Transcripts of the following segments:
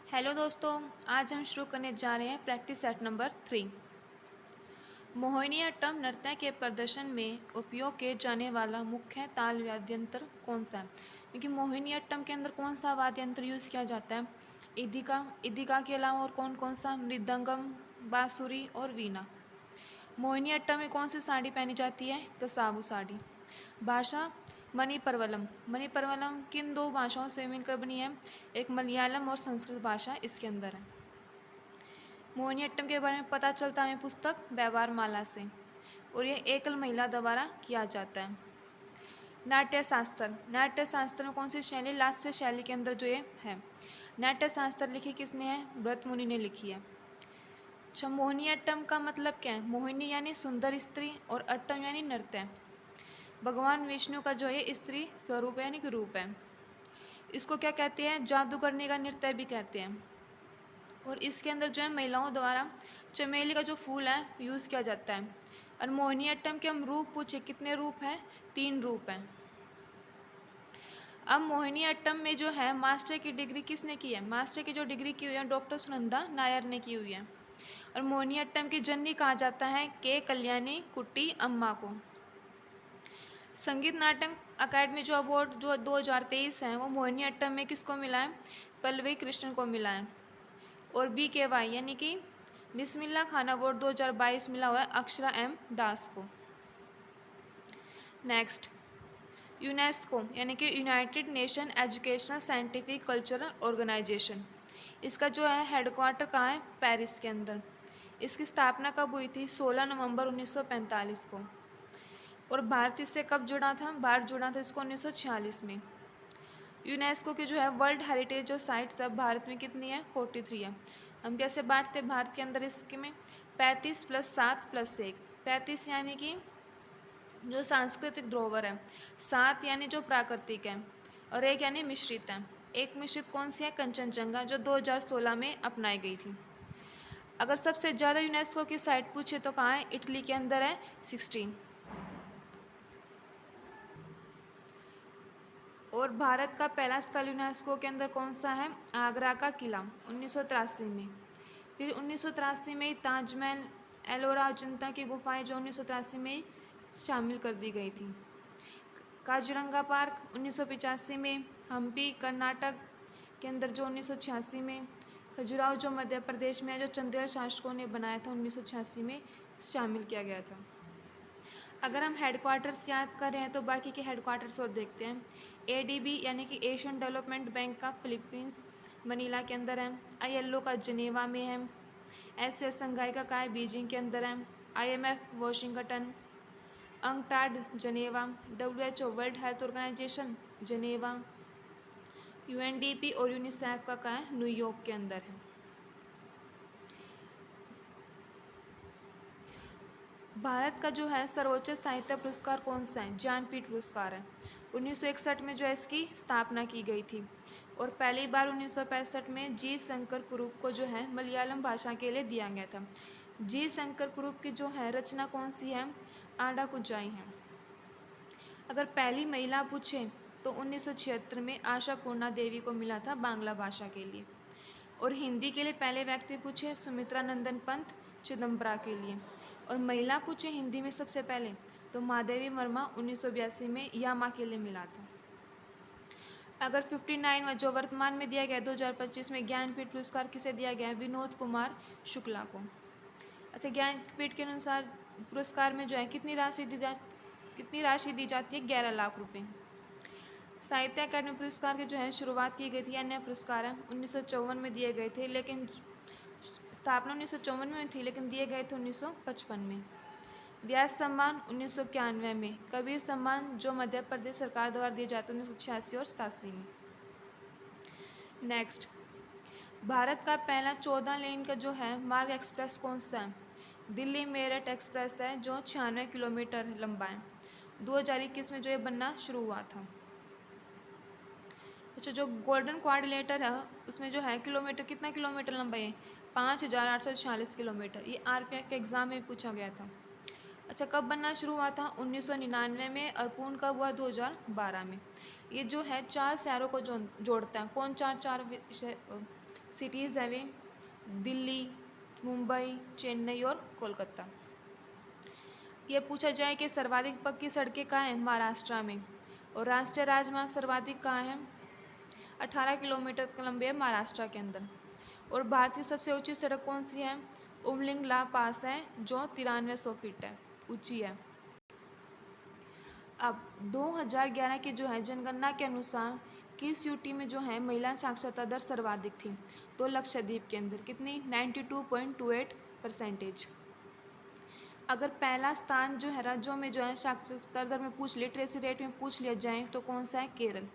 Hello दोस्तों, आज हम शुरू करने जा रहे हैं प्रैक्टिस सेट नंबर 3। मोहिनीअट्टम नृत्य के प्रदर्शन में उपयोग किए जाने वाला मुख्य ताल वाद्य यंत्र कौन सा है? क्योंकि मोहिनीअट्टम के अंदर कौन सा वाद्य यंत्र यूज़ किया जाता है? इदिका के अलावा और कौन कौन सा? मृदंगम, बांसुरी और वीणा। मोहिनीअट्टम में कौन सी साड़ी पहनी जाती है? कसावू साड़ी। भाषा मणिप्रवलम। मणिप्रवलम किन दो भाषाओं से मिलकर बनी है? एक मलयालम और संस्कृत भाषा इसके अंदर है। मोहिनीअट्टम के बारे में पता चलता है पुस्तक व्यवहार माला से, और यह एकल महिला द्वारा किया जाता है। नाट्य शास्त्र। नाट्य शास्त्र में कौन सी शैली? लास्य शैली के अंदर जो ये है। नाट्य शास्त्र लिखी किसने है? भरत मुनि ने लिखी है। अच्छा, मोहिनीअट्टम का मतलब क्या है? मोहिनी यानी सुंदर स्त्री और अट्टम यानी नृत्य। भगवान विष्णु का जो है स्त्री स्वरूप यानी कि रूप है। इसको क्या कहते हैं? जादू करने का नृत्य भी कहते हैं। और इसके अंदर जो है महिलाओं द्वारा चमेली का जो फूल है यूज़ किया जाता है। और मोहिनीअट्टम के हम रूप पूछे, कितने रूप हैं? 3 रूप हैं। अब मोहिनीअट्टम में जो है मास्टर की डिग्री किसने की है? मास्टर की जो डिग्री की हुई है डॉक्टर सुनंदा नायर ने की हुई है। और मोहिनीअट्टम की जननी कहा जाता है के कल्याणी कुट्टी अम्मा को। संगीत नाटक अकादमी जो अवार्ड जो 2023 है वो मोहिनीअट्टम में किसको मिला है? पल्लवी कृष्णन को मिला है। और BKY यानी कि बिस्मिल्लाह खान अवार्ड 2022 मिला हुआ है अक्षरा M दास को। नेक्स्ट, यूनेस्को यानी कि united nation educational scientific cultural organisation. इसका जो है हेडक्वार्टर कहाँ है? पेरिस के अंदर। इसकी स्थापना कब हुई थी? 16 नवंबर 1945 को। और भारत इससे कब जुड़ा था? भारत जुड़ा था इसको 1946 में। यूनेस्को की जो है वर्ल्ड हेरिटेज जो साइट्स है भारत में कितनी है? 43 है। हम कैसे बांटते हैं भारत के अंदर इसके में? 35 + 7 + 1। 35 यानी कि जो सांस्कृतिक धरोहर है, 7 यानी जो प्राकृतिक है, और 1 यानी मिश्रित है। एक मिश्रित कौन सी है? कंचनजंगा, जो 2016 में अपनाई गई थी। अगर सबसे ज़्यादा यूनेस्को की साइट पूछे तो कहाँ है? इटली के अंदर है 16। और भारत का पहला स्थल यूनेस्को के अंदर कौन सा है? आगरा का किला 1983 में। फिर 1983 में ताजमहल, एलोरा अजंता की गुफाएं जो 1983 में शामिल कर दी गई थी। काजीरंगा पार्क 1985 में। हम्पी कर्नाटक के अंदर जो 1986 में। खजुराहो जो मध्य प्रदेश में है, जो चंदेल शासकों ने बनाया था 1986 में शामिल किया गया था। अगर हम हेडक्वार्टर्स याद कर रहे हैं तो बाकी के हेडक्वार्टर्स और देखते हैं। ADB यानी कि एशियन डेवलपमेंट बैंक का फिलीपींस मनीला के अंदर है। ILO का जनेवा में है। एशिया संघाई का है? बीजिंग के अंदर है। IMF Washington. UNCTAD Geneva. WHO world health organisation Geneva. UNDP और यूनिसेफ का है? न्यूयॉर्क के अंदर है। भारत का जो है सर्वोच्च साहित्य पुरस्कार कौन सा है? ज्ञानपीठ पुरस्कार है। 1961 में जो है इसकी स्थापना की गई थी। और पहली बार 1965 में जी शंकर कुरूप को जो है मलयालम भाषा के लिए दिया गया था। जी शंकर कुरूप की जो है रचना कौन सी है? आडा कुजाई है। अगर पहली महिला पूछे तो 1976 में आशा पूर्णा देवी को मिला था बांग्ला भाषा के लिए। और हिंदी के लिए पहले व्यक्ति पूछे सुमित्रा नंदन पंत चिदम्बरा के लिए। और महिला पूछे हिंदी में सबसे पहले तो महादेवी वर्मा 1982 में यामा के लिए मिला था। अगर 59 में जो वर्तमान में दिया गया 2025 में ज्ञानपीठ पुरस्कार किसे दिया गया है? विनोद कुमार शुक्ला को। अच्छा, ज्ञानपीठ के अनुसार पुरस्कार में जो है कितनी राशि दी जाती है? 11 लाख रुपए। साहित्य अकादमी पुरस्कार की जो है शुरुआत की गई थी, अन्य पुरस्कार है 1954 में दिए गए थे, लेकिन स्थापना 1954 में थी लेकिन दिए गए थे 1955 में। व्यास सम्मान 1991 में। कबीर सम्मान जो मध्य प्रदेश सरकार द्वारा दिए जाते हैं 1986 और 87 में। नेक्स्ट, भारत का पहला 14 लेन का जो है मार्ग एक्सप्रेस कौन सा है? दिल्ली मेरठ एक्सप्रेस है जो 96 किलोमीटर लंबा है। 2021 में जो ये बनना शुरू हुआ था। अच्छा, जो गोल्डन क्वाड्रिलेटर है उसमें जो है किलोमीटर, कितना किलोमीटर लंबा है? 5846 किलोमीटर। ये RPF एग्ज़ाम में पूछा गया था। अच्छा, कब बनना शुरू हुआ था? 1999 में। और पूर्ण कब हुआ? 2012 में। ये जो है 4 शहरों को जोड़ता है। कौन चार सिटीज़ है वे? दिल्ली, मुंबई, चेन्नई और कोलकाता। ये पूछा जाए कि सर्वाधिक पक्की सड़कें कहाँ हैं? महाराष्ट्र में। और राष्ट्रीय राजमार्ग सर्वाधिक कहाँ है? 18 किलोमीटर लंबे है महाराष्ट्र के अंदर। और भारत की सबसे ऊंची सड़क कौन सी है? उमलिंगला पास है, जो 9300 फीट है, ऊंची है। अब 2011 की जो है जनगणना के अनुसार किस यूटी में जो है महिला साक्षरता दर सर्वाधिक थी? तो लक्षद्वीप के अंदर कितनी? 92.28%। अगर पहला स्थान जो है राज्यों में जो है साक्षरता दर में पूछ लिटरेसी रेट में पूछ लिया जाए तो कौन सा है? केरल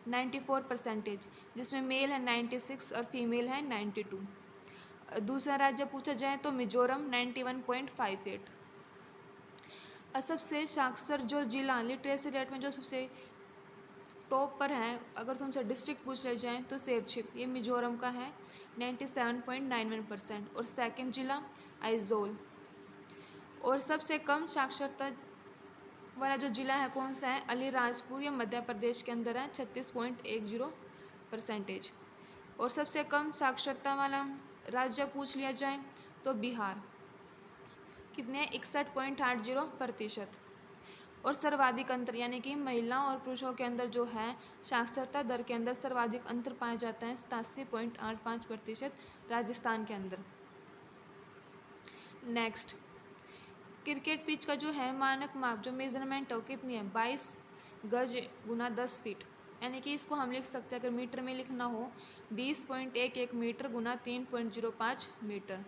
94%, जिसमें मेल है 96 और फीमेल है 92। दूसरा राज्य पूछा जाए तो मिजोरम 91.58। सबसे साक्षर जो जिला लिटरेसी रेट में जो सबसे टॉप पर है, अगर तुमसे डिस्ट्रिक्ट पूछ ले जाए तो शेरशिप, ये मिजोरम का है 97.91%। और सेकंड जिला आइजोल। और सबसे कम साक्षरता वाला जो जिला है कौन सा है? अलीराजपुर, या मध्य प्रदेश के अंदर है 36.10%। और सबसे कम साक्षरता वाला राज्य पूछ लिया जाए तो बिहार, कितने? 61.80%। और सर्वाधिक अंतर यानी कि महिला और पुरुषों के अंदर जो है साक्षरता दर के अंदर सर्वाधिक अंतर पाया जाता है 87.85%, राजस्थान के अंदर। नेक्स्ट, क्रिकेट पिच का जो है मानक माप जो मेजरमेंट है कितनी है? 22 गज गुना 10 फीट, यानी कि इसको हम लिख सकते हैं अगर मीटर में लिखना हो 20.11 मीटर गुना 3.05 मीटर।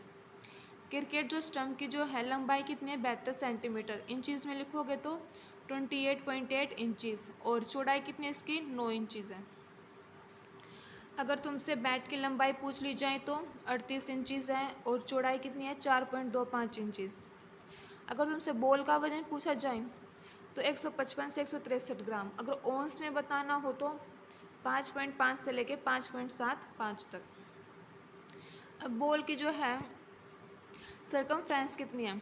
क्रिकेट जो स्टंप की जो है लंबाई कितनी है? 72 सेंटीमीटर। इंचज़ में लिखोगे तो 28.8 इंचज़। और चौड़ाई कितनी है इसकी? 9 इंचज़ है। अगर तुमसे बैट की लंबाई पूछ ली जाए तो 38 इंचज़ है और चौड़ाई कितनी है? 4.25 इंचज़। अगर तुमसे बॉल का वजन पूछा जाए तो 155 से 163 ग्राम। अगर ओंस में बताना हो तो 5.5 से लेके 5.75 तक। अब बॉल की जो है सरकमफ्रेंस कितनी है?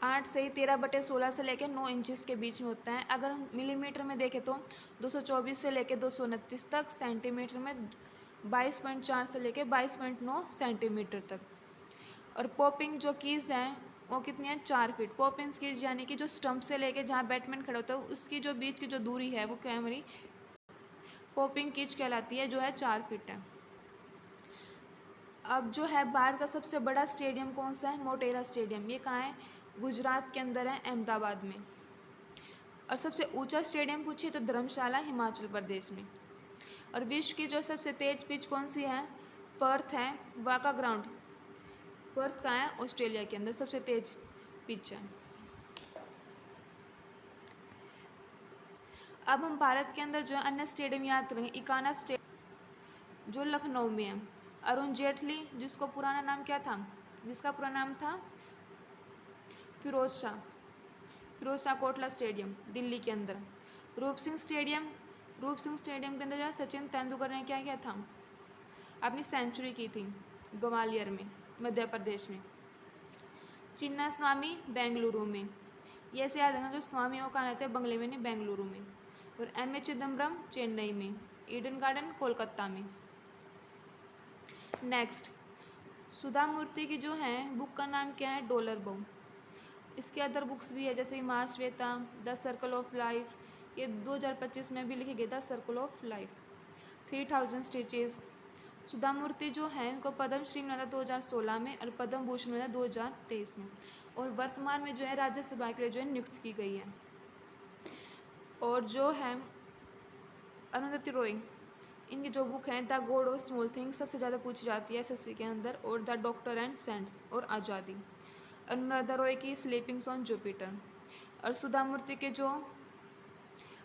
8 से 13/16 से लेकर 9 इंचज़ के बीच में होता है। अगर हम मिलीमीटर में देखें तो 224 से लेकर 229 तक, सेंटीमीटर में 22.4 से लेकर 22.9 सेंटीमीटर तक। और पॉपिंग जो कीज़ हैं वो कितनी है? 4 फीट। पॉपिंग कीज यानी कि जो स्टंप से लेके जहाँ बैट्समैन खड़ा होता है उसकी जो बीच की जो दूरी है वो क्या है? हमारी पॉपिंग कीज कहलाती है, जो है 4 फीट है। अब जो है भारत का सबसे बड़ा स्टेडियम कौन सा है? मोटेरा स्टेडियम। ये कहाँ है? गुजरात के अंदर है, अहमदाबाद में। और सबसे ऊंचा स्टेडियम पूछिए तो धर्मशाला, हिमाचल प्रदेश में। और विश्व की जो सबसे तेज पिच कौन सी है? पर्थ है, वाका ग्राउंड। पर्थ कहाँ है? ऑस्ट्रेलिया के अंदर सबसे तेज पिच है। अब हम भारत के अंदर जो है अन्य स्टेडियम याद करेंगे। इकाना स्टेडियम जो लखनऊ में है। अरुण जेटली, जिसको पुराना नाम क्या था? जिसका पुराना नाम था फिरोज शाह कोटला स्टेडियम, दिल्ली के अंदर। रूप सिंह स्टेडियम के अंदर जो है सचिन तेंदुलकर ने क्या किया था? अपनी सेंचुरी की थी, ग्वालियर में, मध्य प्रदेश में। चिन्ना स्वामी बेंगलुरु में। ये ऐसे याद रखना, जो स्वामी वो कहाँ रहते हैं? बंगले में, नहीं बेंगलुरु में। और M.A. चिदम्बरम चेन्नई में। ईडन गार्डन कोलकाता में। नेक्स्ट, सुधा मूर्ति की जो है बुक का नाम क्या है? डॉलर बम। इसके अदर बुक्स भी है जैसे Mahashweta, the circle of life, ये 2025 में भी लिखी गई the circle of life. 3000 stitches. Sudha Murthy जो है उनको पद्मश्री मिला था 2016 में और पद्म भूषण मिला 2023 में। और वर्तमान में जो है राज्यसभा के लिए जो है नियुक्त की गई है। और जो है अरुंधति रॉय, इनकी जो बुक है the God of small things सबसे ज़्यादा पूछी जाती है SSC के अंदर। और द डॉक्टर एंड सेंट्स और आज़ादी। अनुराधा रॉय की स्लीपिंग्स ऑन जुपिटर। और सुधा मूर्ति के जो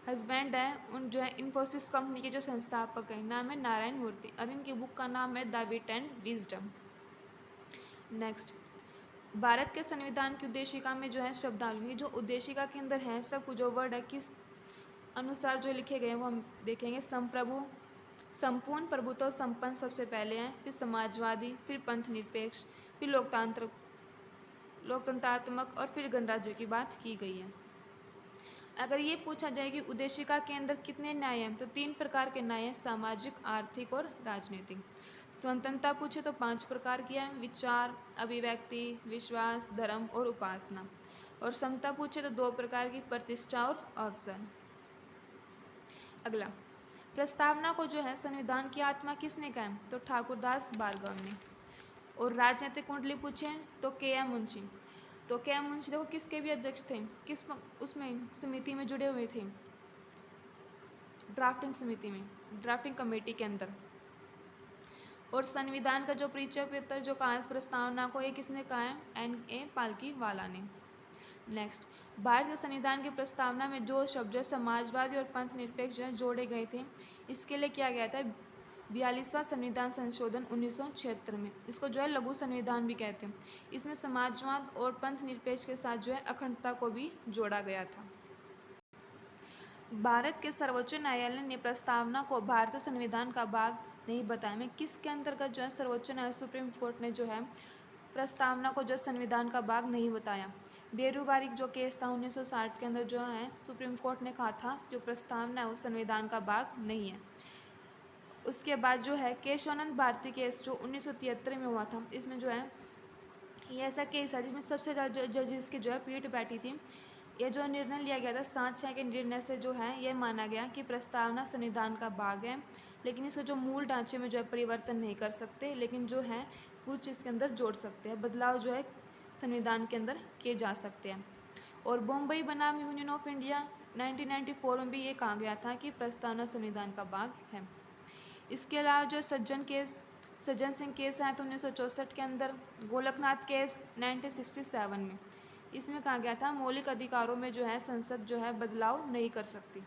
हस्बैंड हैं उन जो है इन्फोसिस कंपनी के जो संस्थापक हैं, नाम है नारायण मूर्ति। और इनकी बुक का नाम है the wit and wisdom. Next, Bharat के संविधान की उद्देशिका में जो है शब्दावली, जो उद्देशिका के अंदर है सब कुछ जो वर्ड है किस अनुसार जो लिखे गए हैं वो हम देखेंगे। संपूर्ण प्रभुत्व संपन्न सबसे पहले हैं, फिर समाजवादी, फिर पंथ निरपेक्ष, फिर लोकतंत्रात्मक और फिर गणराज्य की बात की गई है। अगर ये पूछा जाए कि उद्देशिका के अंदर कितने न्याय हैं, तो 3 प्रकार के न्याय हैं, सामाजिक, आर्थिक और राजनीतिक। स्वतंत्रता पूछे तो 5 प्रकार की है, विचार, अभिव्यक्ति, विश्वास, धर्म और उपासना। और समता पूछे तो 2 प्रकार की, प्रतिष्ठा और अवसर। अगला, प्रस्तावना को जो है संविधान की आत्मा किसने कहा है, तो ठाकुरदास भार्गव ने। और राजनीतिक कुंडली पूछे तो के.एम. मुंशी। तो के.एम. मुंशी देखो किसके भी अध्यक्ष थे, किस उसमें समिति में जुड़े हुए थे, ड्राफ्टिंग समिति में, ड्राफ्टिंग कमेटी के अंदर। और संविधान का जो परिचय पत्र जो कहा है प्रस्तावना को, ये किसने कहा है, N.A. पालकीवाला ने। नेक्स्ट, भारत के संविधान की प्रस्तावना में जो शब्द जो समाजवादी और पंथ निरपेक्ष जो है जोड़े गए थे, इसके लिए किया गया था 42वां संविधान संशोधन 1976 में। इसको जो है लघु संविधान भी कहते हैं। इसमें समाजवाद और पंथ निरपेक्ष के साथ जो है अखंडता को भी जोड़ा गया था। भारत के सर्वोच्च न्यायालय ने प्रस्तावना को भारतीय संविधान का भाग नहीं बताया। में किसके अंतर्गत जो है सर्वोच्च न्यायालय सुप्रीम कोर्ट ने जो है प्रस्तावना को जो संविधान का भाग नहीं बताया। बेरूबारिक जो केस था 1960 के अंदर जो है सुप्रीम कोर्ट ने कहा था जो प्रस्तावना है वो संविधान का भाग नहीं है। उसके बाद जो है केशवानंद भारती केस जो 1973 में हुआ था, इसमें जो है ये ऐसा केस है जिसमें सबसे ज़्यादा जजेस की जो है पीठ बैठी थी। यह जो निर्णय लिया गया था 7-6 के निर्णय से जो है यह माना गया कि प्रस्तावना संविधान का भाग है, लेकिन इसको जो मूल ढांचे में जो है परिवर्तन नहीं कर सकते, लेकिन जो है कुछ इसके अंदर जोड़ सकते हैं, बदलाव जो है संविधान के अंदर किए जा सकते हैं। और बम्बई बनाम यूनियन ऑफ इंडिया 1994 में भी ये कहा गया था कि प्रस्तावना संविधान का भाग है। इसके अलावा जो सज्जन सिंह केस आया था 1964 के अंदर, गोलकनाथ केस 1967 में। इसमें कहा गया था मौलिक अधिकारों में जो है संसद जो है बदलाव नहीं कर सकती,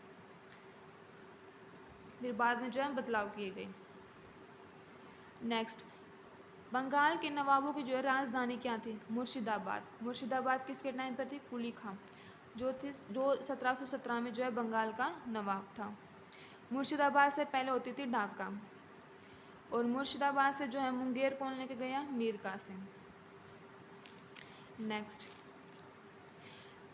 फिर बाद में जो है बदलाव किए गए। नेक्स्ट, बंगाल के नवाबों की जो है राजधानी क्या थी, मुर्शिदाबाद। मुर्शिदाबाद किसके टाइम पर थी, कुली खां जो 1717 में जो है बंगाल का नवाब था। मुर्शिदाबाद से पहले होती थी ढाका। और मुर्शिदाबाद से जो है मुंगेर कौन लेके गया, मीर कासिम। नेक्स्ट,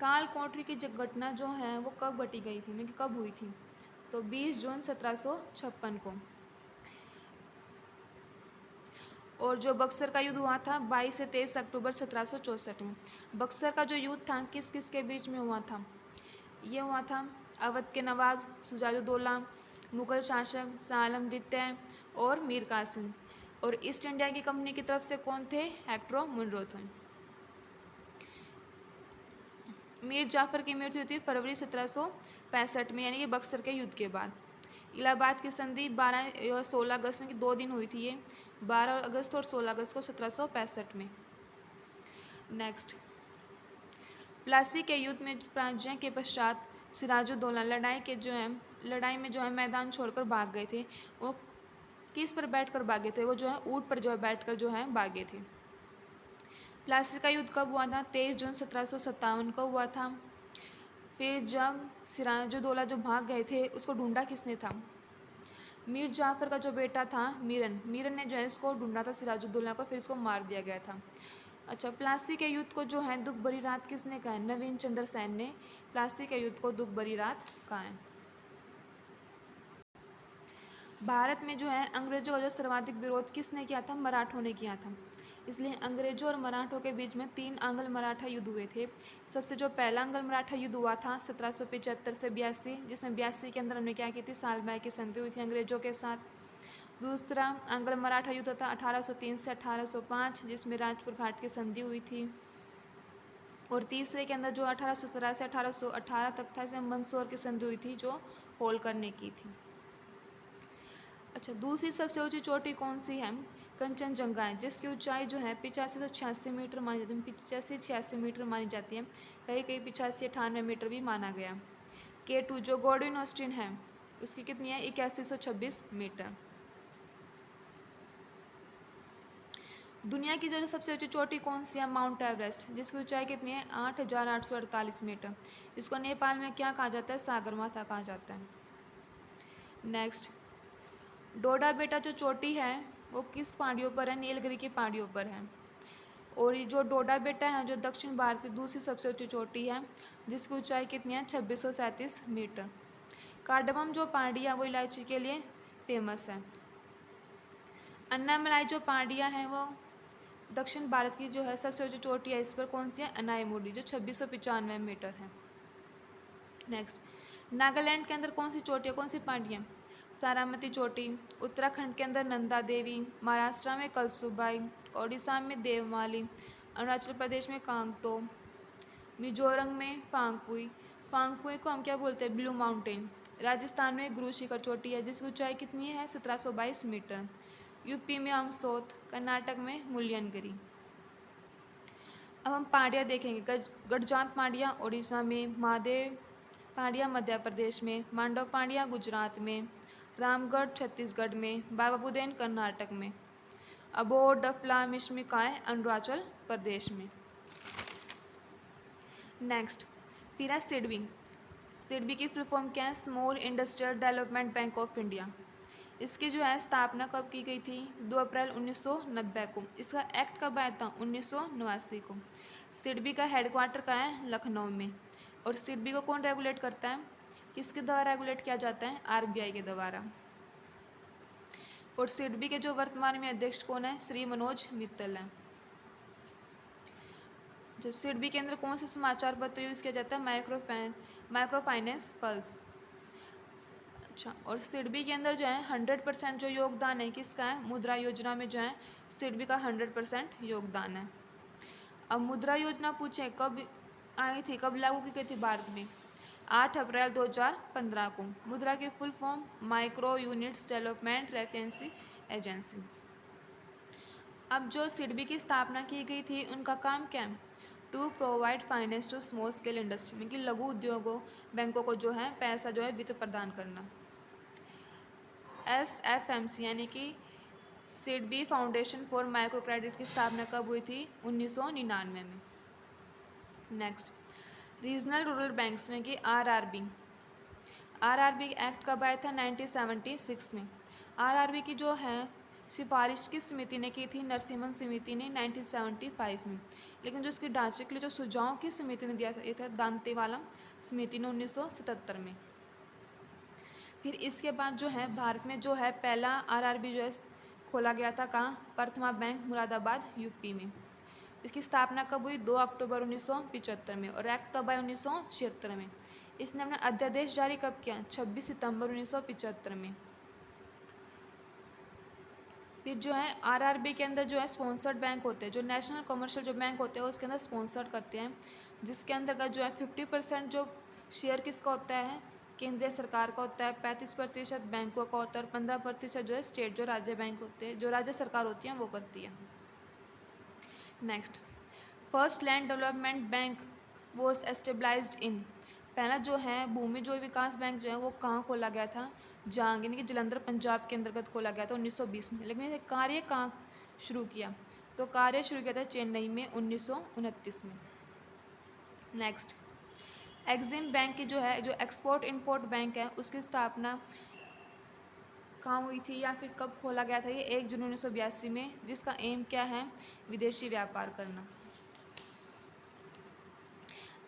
काल कोठरी की घटना जो है वो कब घटी गई थी, मतलब कब हुई थी, तो 20 जून 1756 को। और जो बक्सर का युद्ध हुआ था 22 से 23 अक्टूबर 1764 में। बक्सर का जो युद्ध था किस किस के बीच में हुआ था, ये हुआ था अवध के नवाब सुजाउद्दौला, मुगल शासक शाह आलम द्वितीय और मीर कासिम। और ईस्ट इंडिया की कंपनी की तरफ से कौन थे, हेक्टरो मुनरो थे। मीर जाफर की मृत्यु हुई थी फरवरी 1765 में, यानी कि बक्सर के युद्ध के बाद। इलाहाबाद की संधि 12 और 16 अगस्त में की 2 दिन हुई थी, ये 12 अगस्त और 16 अगस्त को 1765 में। नेक्स्ट, प्लासी के युद्ध में पराजय के पश्चात सिराजुद्दौला लड़ाई में जो है मैदान छोड़कर भाग गए थे। वो किस पर बैठकर भागे थे, वो जो है ऊँट पर जो है बैठकर जो है भागे थे। प्लासी का युद्ध कब हुआ था, 23 जून 1757 को हुआ था। फिर जब सिराजुद्दौला जो भाग गए थे उसको ढूंढा किसने था, मीर जाफर का जो बेटा था मीरन ने जो है इसको ढूंढा था सिराजुद्दौला को, फिर इसको मार दिया गया था। अच्छा, प्लासी के युद्ध को जो है दुख भरी रात किसने कहा है, नवीन चंद्र सेन ने प्लासी के युद्ध को दुख भरी रात कहा है। भारत में जो है अंग्रेजों का जो सर्वाधिक विरोध किसने किया था, मराठों ने किया था। इसलिए अंग्रेजों और मराठों के बीच में 3 आंग्ल मराठा युद्ध हुए थे। सबसे जो पहला आंग्ल मराठा युद्ध हुआ था 1775 से 82, जिसमें 82 के अंदर हमने क्या की थी, सालबाई की संधि हुई थी अंग्रेजों के साथ। दूसरा आंग्ल मराठा युद्ध था 1803 से 1805, जिसमें राजपुर घाट की संधि हुई थी। और तीसरे के अंदर जो 1817 से 1818 तक था, इसमें मंदसौर की संधि हुई थी जो होलकर ने की थी। अच्छा, दूसरी सबसे ऊंची चोटी कौन सी है, कंचनजंगा है, जिसकी ऊंचाई जो है 85 से 86 मीटर मानी जाती है, 85-86 मीटर मानी जाती है, कहीं कहीं 85-98 मीटर भी माना गया। K2 जो गॉडविन ऑस्टिन है उसकी कितनी है, 8126 मीटर। दुनिया की जो सबसे ऊंची चोटी कौन सी है, माउंट एवरेस्ट, जिसकी ऊंचाई कितनी है, 8848 मीटर। इसको नेपाल में क्या कहा जाता है, सागरमाथा कहा जाता है। नेक्स्ट, डोडा बेटा जो चोटी है वो किस पहाड़ियों पर है, नीलगिरी की पहाड़ियों पर है। और ये जो डोडा बेटा है जो दक्षिण भारत की दूसरी सबसे ऊंची चोटी है, जिसकी ऊंचाई कितनी है 2637 मीटर। कार्डमम जो पांडिया वो इलायची के लिए फेमस है। अन्नामलाई जो पांडिया है वो दक्षिण भारत की जो है सबसे ऊंची चोटी है, इस पर कौन सी है, अनाईमुडी, जो 2695 मीटर है। नेक्स्ट, नागालैंड के अंदर कौन सी चोटी है, कौन सी पांडी है, सारामती चोटी। उत्तराखंड के अंदर नंदा देवी, महाराष्ट्र में कलसुबाई, ओडिशा में देवमाली, अरुणाचल प्रदेश में कांगतो, मिजोरम में फांगपुई। फांगपुई को हम क्या बोलते हैं, ब्लू माउंटेन। राजस्थान में गुरु शिखर चोटी है जिसकी ऊंचाई कितनी है 1722 मीटर। यूपी में अमसोत, कर्नाटक में मुल्यनगिरी। अब हम पांड्या देखेंगे। गढ़जात पांड्या ओडिशा में, महादेव पांड्या मध्य प्रदेश में, मांडव पांड्या गुजरात में, रामगढ़ छत्तीसगढ़ में, बाबा बुदेन कर्नाटक में। अबोर डफला मिश्मिकाय अरुणाचल प्रदेश में। नेक्स्ट, फिर है सिडबी। सिडबी की फुल फॉर्म क्या है, small industrial development bank of India. इसकी जो है स्थापना कब की गई थी, 2 अप्रैल 1990 को। इसका एक्ट कब आया था, 1989 को। सिडबी का हेडक्वार्टर कहाँ है, लखनऊ में। और सिडबी को कौन रेगुलेट करता है, किसके द्वारा रेगुलेट किया जाता है, आरबीआई के द्वारा। और सिडबी के जो वर्तमान में अध्यक्ष कौन है, श्री मनोज मित्तल है। जो सिडबी के अंदर कौन सा समाचार पत्र यूज़ किया जाता है, माइक्रो फाइनेंस पल्स। अच्छा, और सिडबी के अंदर जो है 100% जो योगदान है किसका है, मुद्रा योजना में जो है सिडबी का 100% योगदान है। अब मुद्रा योजना पूछे कब आई थी, कब लागू की गई थी भारत में, 8 अप्रैल 2015 को। मुद्रा की full form micro units development refinance agency. अब जो सिडबी की स्थापना की गई थी उनका काम क्या है, to provide finance to small scale industry, में कि लघु उद्योगों बैंकों को जो है पैसा जो है वित्त प्रदान करना। SFMC यानी कि SIDBI foundation for micro credit की स्थापना कब हुई थी, 1999 में। नेक्स्ट, रीजनल रूरल बैंक्स में कि आरआरबी एक्ट कब आया था, 1976 में। आरआरबी की जो है सिफारिश किस समिति ने की थी, नरसिम्हन समिति ने 1975 में। लेकिन जो इसके ढांचे के लिए जो सुझाव किस समिति ने दिया था, ये था दांतेवाला समिति ने 1977 में। फिर इसके बाद जो है भारत में जो है पहला आरआरबी जो है खोला गया था कहाँ, प्रथमा बैंक मुरादाबाद यूपी में। इसकी स्थापना कब हुई, 2 अक्टूबर 1975 में। और एक्ट कब आया, 1976 में। इसने अपना अध्यादेश जारी कब किया, 26 सितंबर 1975 में। फिर जो है आरआरबी के अंदर जो है स्पॉन्सर्ड बैंक होते हैं, जो नेशनल कमर्शियल जो बैंक होते हैं उसके अंदर स्पॉन्सर्ड करते हैं, जिसके अंतर्गत जो है 50% जो शेयर किसका होता है, केंद्रीय सरकार का होता है, 35% बैंकों का होता है, और 15% जो है स्टेट जो राज्य बैंक होते हैं, जो राज्य सरकार होती है वो करती है। Next, first land development bank was established in. पहला जो है भूमि जो विकास बैंक जो है वो कहाँ खोला गया था, जहांगीर यानी कि जलंधर पंजाब के अंतर्गत खोला गया था 1920 में। लेकिन कार्य कहाँ शुरू किया, तो कार्य शुरू किया था चेन्नई में 1929 में। नेक्स्ट, एक्सिम बैंक की जो है जो एक्सपोर्ट इंपोर्ट बैंक है उसकी स्थापना कहाँ हुई थी या फिर कब खोला गया था, ये 1 जून 1982 में, जिसका एम क्या है, विदेशी व्यापार करना।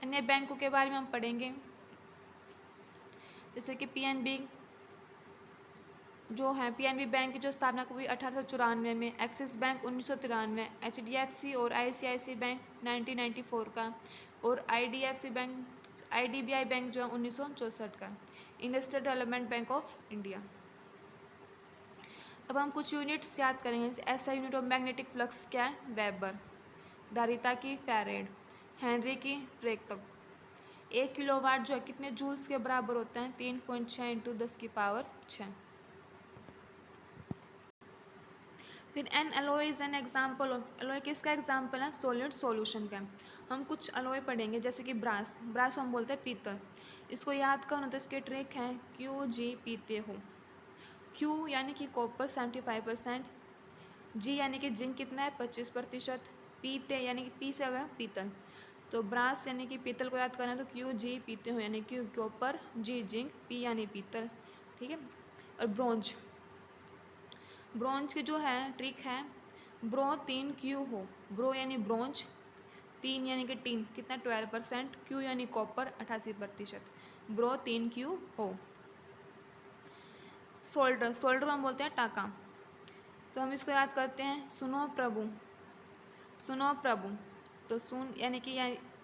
अन्य बैंकों के बारे में हम पढ़ेंगे, जैसे कि पीएनबी जो है, पीएनबी बैंक की जो स्थापना हुई 1894 में, एक्सिस बैंक 1993, एचडीएफसी और आईसीआईसी बैंक 1994 का, और आईडीबीआई बैंक जो है 1964 का, industrial development bank of India. अब हम कुछ यूनिट्स याद करेंगे, जैसे ऐसा यूनिट ऑफ मैग्नेटिक फ्लक्स क्या है, वेबर, धारिता की फैरेड, हेनरी की प्रेरकत्व। 1 किलोवाट जो है कितने जूल्स के बराबर होता है, 3.6 × 10⁶। फिर an alloy is an example of, alloy किसका एग्जाम्पल है, सॉलिड सॉल्यूशन का। हम कुछ एलोय पढ़ेंगे, जैसे कि ब्रास हम बोलते हैं पीतल। इसको याद करना तो इसके ट्रिक है QG पीते हो। Q यानी कि कॉपर 75%, G यानी कि जिंक कितना है 25%, पीते यानी कि पी से होगा पीतल। तो ब्रास यानी कि पीतल को याद करना है तो QG पीते हो यानी कि कॉपर, G जिंक, P यानी पीतल, ठीक है। और ब्रोंज की जो है ट्रिक है ब्रो 3 क्यू हो, ब्रो यानी ब्रोंज, 3 यानी कि टीन कितना 12%, क्यू यानी कॉपर 88%, ब्रो 3 क्यू हो। सोल्डर, सोल्डर हम बोलते हैं टाका, तो हम इसको याद करते हैं सुनो प्रभु, सुनो प्रभु, तो सुन यानी कि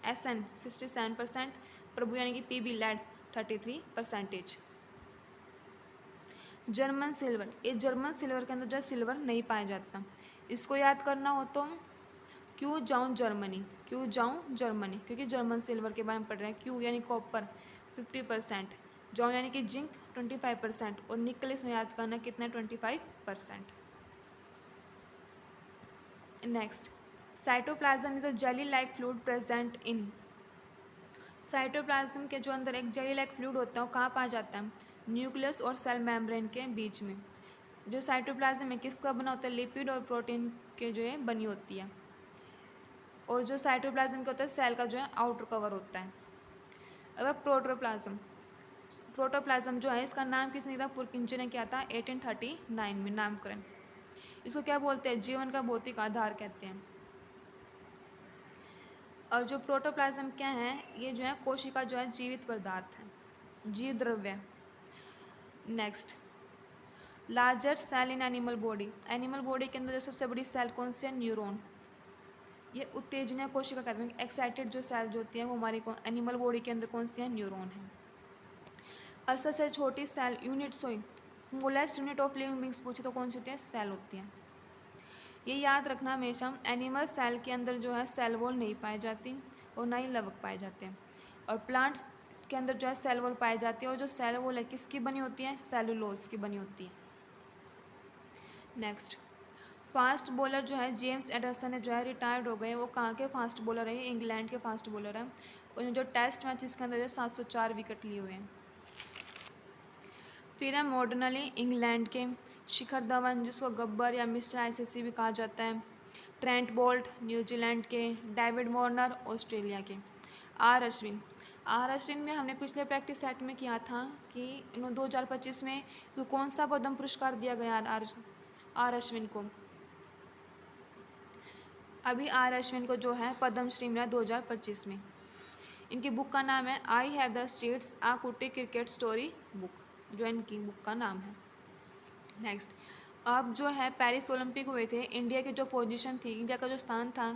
एस एन 67%, प्रभु यानी कि P B lead 33%। German silver, ये जर्मन सिल्वर के अंदर जो है सिल्वर नहीं पाया जाता, इसको याद करना हो तो क्यों जाऊँ जर्मनी, क्यों जाऊँ जर्मनी, क्योंकि जर्मन सिल्वर के बारे में पढ़ रहे हैं। क्यों यानी कॉपर 50%, जाऊँ यानी कि जिंक 25%, और निकल इसमें याद करना कितना 25%। Next, cytoplasm is a jelly like fluid present in, cytoplasm के जो अंदर एक जेली लाइक फ्लूइड होता है वो कहाँ पाया जाता है, न्यूक्लियस और सेल मेम्ब्रेन के बीच में। जो साइटोप्लाज्म है किसका बना होता है, लिपिड और प्रोटीन के जो है बनी होती है, और जो साइटोप्लाज्म का होता है सेल का जो है आउटर कवर होता है। अब प्रोटोप्लाज्म, प्रोटोप्लाज्म जो है इसका नाम किसने दिया, पुरकिंचे ने किया था 1839 में नामकरण। इसको क्या बोलते हैं, जीवन का भौतिक आधार कहते हैं। और जो प्रोटोप्लाज्म क्या है, ये जो है कोशिका जो है जीवित पदार्थ है, जीव द्रव्य। Next, larger cell in animal body, animal body के अंदर जो सबसे बड़ी सेल कौन सी है, न्यूरॉन। ये उत्तेजना कोशिका कहते हैं, एक्साइटेड जो सेल जो होती है वो हमारी एनिमल बॉडी के अंदर कौन सी है, न्यूरॉन है। और सबसे छोटी cell unit, smallest unit of living beings पूछे तो कौन सी होती है, सेल होती है। ये याद रखना हमेशा, एनिमल सेल के अंदर जो है सेल वॉल नहीं पाई जाती और ना ही लवक पाए जाते हैं, और प्लांट्स के अंदर जो है सेल वॉल पाई जाती है, और जो सेल वॉल है किसकी बनी होती है, सेलुलोज की बनी होती है। नेक्स्ट, फास्ट बॉलर जो है जेम्स एडरसन है जो है रिटायर्ड हो गए, वो कहाँ के फास्ट बॉलर है, इंग्लैंड के फास्ट बॉलर हैं, उन्होंने जो टेस्ट मैचेस के अंदर जो 704 विकेट लिए हुए हैं। फिर है मॉडर्नली इंग्लैंड के शिखर धवन, जिसको गब्बर या मिस्टर आईसीसी भी कहा जाता है, ट्रेंट बोल्ट न्यूजीलैंड के, डेविड वार्नर ऑस्ट्रेलिया के, आर अश्विन। आर अश्विन में हमने पिछले प्रैक्टिस सेट में किया था कि 2025 में तो कौन सा पद्म पुरस्कार दिया गया आर अश्विन को, अभी आर अश्विन को जो है पद्मश्री मिला 2025 में। इनकी बुक का नाम है आई हैव द स्टेट्स आ कुट्टी क्रिकेट स्टोरी बुक, जो इनकी बुक का नाम है। नेक्स्ट, अब जो है पेरिस ओलंपिक हुए थे, इंडिया की जो पोजीशन थी, इंडिया का जो स्थान था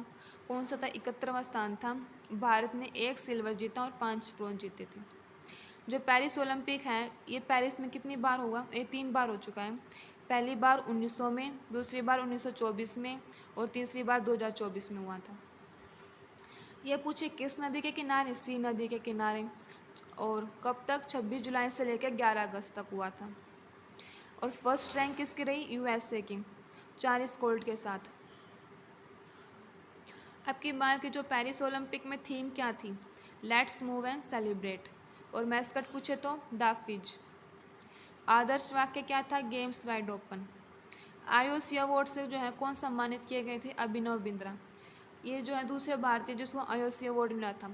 कौन सा था, 71वां स्थान था। भारत ने 1 सिल्वर जीता और 5 ब्रोंज जीते थे। जो पेरिस ओलंपिक है ये पेरिस में कितनी बार होगा, ये 3 बार हो चुका है। पहली बार 1900 में, दूसरी बार 1924 में, और तीसरी बार 2024 में हुआ था। यह पूछे किस नदी के किनारे, सी नदी के किनारे, और कब तक, 26 जुलाई से लेकर 11 अगस्त तक हुआ था। और फर्स्ट रैंक किसकी रही, यूएसए की 40 गोल्ड के साथ। अब की बार की जो पेरिस ओलंपिक में थीम क्या थी, लेट्स मूव एंड सेलिब्रेट, और मैस्कट पूछे तो द फिज। आदर्श वाक्य क्या था, games wide open. IOC award से जो है कौन सम्मानित किए गए थे, अभिनव बिंद्रा। ये जो है दूसरे भारतीय जिसको आईओसी अवार्ड मिला था।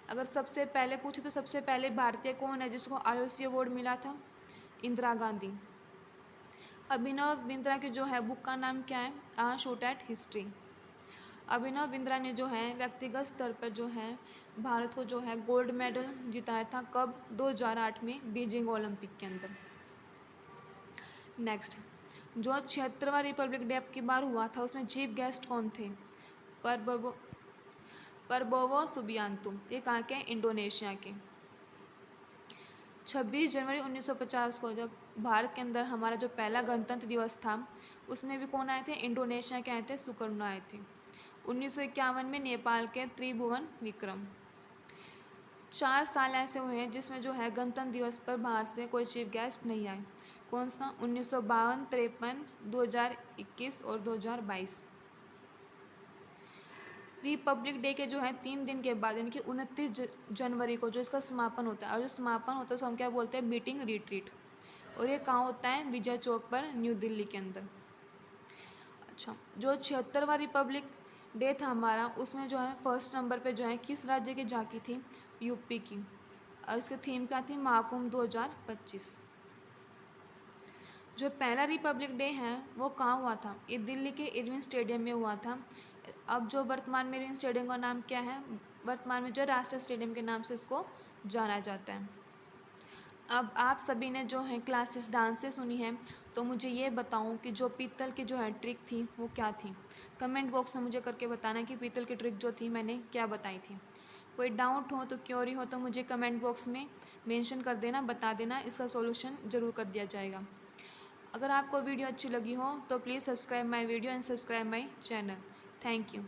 अगर सबसे पहले पूछे तो सबसे पहले भारतीय कौन है जिसको आईओसी अवार्ड मिला था, इंदिरा गांधी। अभिनव बिंद्रा की जो है बुक का नाम क्या है, आ shoot at history. Abhinav Bindra ने जो है व्यक्तिगत स्तर पर जो है भारत को जो है गोल्ड मेडल जिताया था, कब, 2008 में बीजिंग ओलंपिक के अंदर। नेक्स्ट, जो 76वां रिपब्लिक डे अब की बार हुआ था उसमें चीफ गेस्ट कौन थे, परबोवो सुबियांतो, ये कहाँ के, इंडोनेशिया के। 26 जनवरी 1950 को जब भारत के अंदर हमारा जो पहला गणतंत्र दिवस था उसमें भी कौन आए थे, इंडोनेशिया के आए थे, सुकर्णो आए थे। 1951 में नेपाल के त्रिभुवन विक्रम। 4 साल ऐसे हुए हैं जिसमें जो है गणतंत्र दिवस पर बाहर से कोई चीफ गेस्ट नहीं आए, कौन सा, 1952, 53, 2021 और 2022। रिपब्लिक डे के जो है 3 दिन के बाद यानी कि 29 जनवरी को जो इसका समापन होता है, और जो समापन होता है उसको हम क्या बोलते हैं, मीटिंग रिट्रीट, और ये कहाँ होता है, विजय चौक पर, न्यू दिल्ली के अंदर। अच्छा, जो 76वां रिपब्लिक डे था हमारा उसमें जो है फर्स्ट नंबर पे जो है किस राज्य की झांकी थी, यूपी की, और इसकी थीम क्या थी, महाकुंभ 2025। जो पहला रिपब्लिक डे है वो कहाँ हुआ था? ये दिल्ली के इरविन स्टेडियम में हुआ था। अब जो वर्तमान में इरविन स्टेडियम का नाम क्या है? वर्तमान में जो राष्ट्रीय स्टेडियम के नाम से इसको जाना जाता है। अब आप सभी ने जो है क्लासेस डांस से सुनी है, तो मुझे ये बताऊं कि जो पीतल की जो है ट्रिक थी वो क्या थी। कमेंट बॉक्स में मुझे करके बताना कि पीतल की ट्रिक जो थी मैंने क्या बताई थी। कोई डाउट हो तो क्योरी हो तो मुझे कमेंट बॉक्स में मेंशन कर देना, बता देना, इसका सॉल्यूशन ज़रूर कर दिया जाएगा। अगर आपको वीडियो अच्छी लगी हो तो please subscribe my video and subscribe my channel. Thank you.